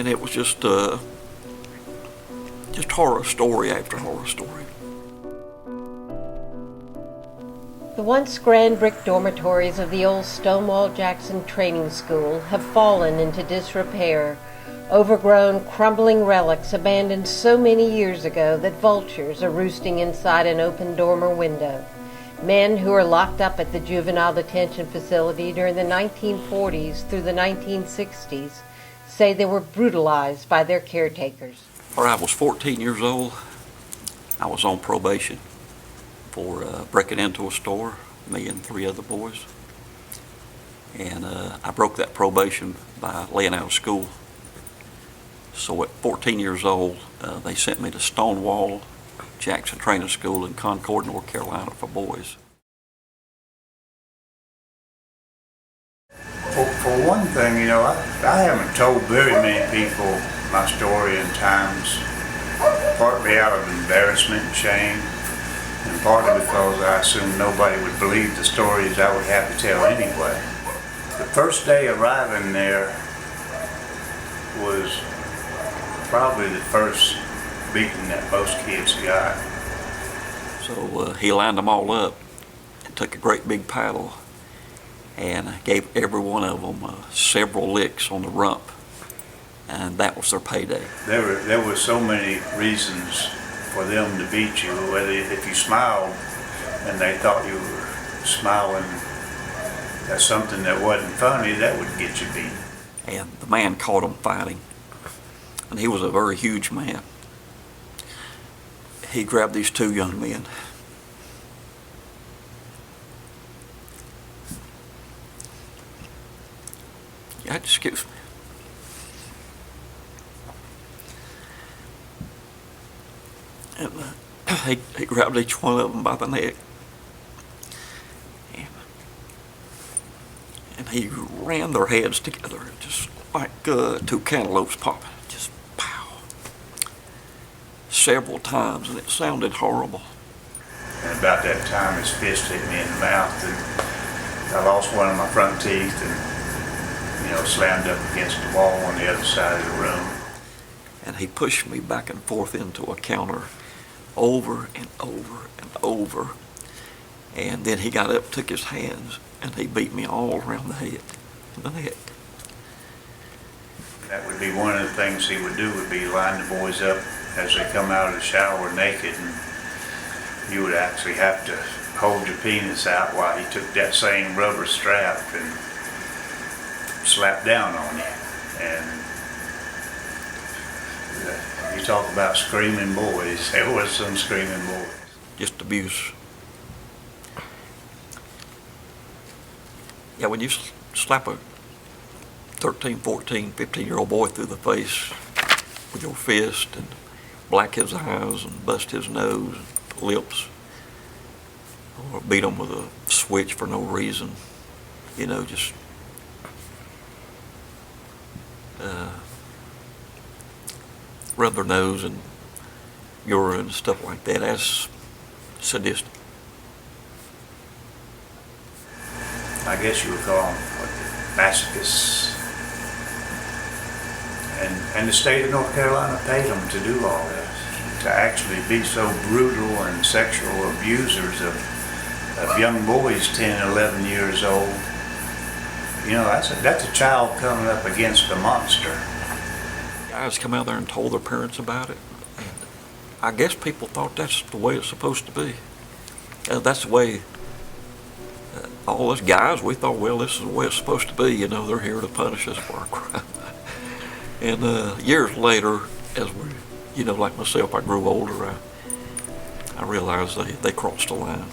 and it was just horror story after horror story. The once grand brick dormitories of the old Stonewall Jackson Training School have fallen into disrepair, overgrown, crumbling relics abandoned so many years ago that vultures are roosting inside an open dormer window. Men who are locked up at the juvenile detention facility during the 1940s through the 1960s say they were brutalized by their caretakers. When I was 14 years old, I was on probation for breaking into a store, me and 3 other boys. And I broke that probation by laying out of school. So at 14 years old, they sent me to Stonewall Jackson Training School in Concord, North Carolina for boys. For one thing, I haven't told very many people my story in times, partly out of embarrassment and shame, and partly because I assumed nobody would believe the stories I would have to tell anyway. The first day arriving there was probably the first beating that most kids got. So he lined them all up and took a great big paddle and gave every one of them several licks on the rump, and that was their payday. There were so many reasons for them to beat you. Whether if you smiled and they thought you were smiling at something that wasn't funny, that would get you beat. And the man caught them fighting, and he was a very huge man. He grabbed these 2 young men. Yeah, excuse me. And he grabbed each one of them by the neck. And he ran their heads together, just like 2 cantaloupes popping. Just pow. Several times, and it sounded horrible. And about that time, his fist hit me in the mouth, and I lost one of my front teeth, and slammed up against the wall on the other side of the room. And he pushed me back and forth into a counter over and over and over. And then he got up, took his hands, and he beat me all around the head and the neck. That would be one of the things he would do, would be line the boys up as they come out of the shower naked, and you would actually have to hold your penis out while he took that same rubber strap and slap down on you. And you talk about screaming boys, there was some screaming boys. Just abuse. Yeah, when you slap a 13, 14, 15-year-old boy through the face with your fist and black his eyes and bust his nose and lips, or beat him with a switch for no reason, just rub their nose and urine and stuff like that. That's sadistic. I guess you would call them masochists. And the state of North Carolina paid them to do all this, to actually be so brutal and sexual abusers of young boys 10, 11 years old. That's a child coming up against a monster. Guys come out there and told their parents about it. And I guess people thought that's the way it's supposed to be. That's the way all us guys, we thought, well, this is the way it's supposed to be. They're here to punish us for our crime. And years later, as we, like myself, I grew older, I realized they crossed the line.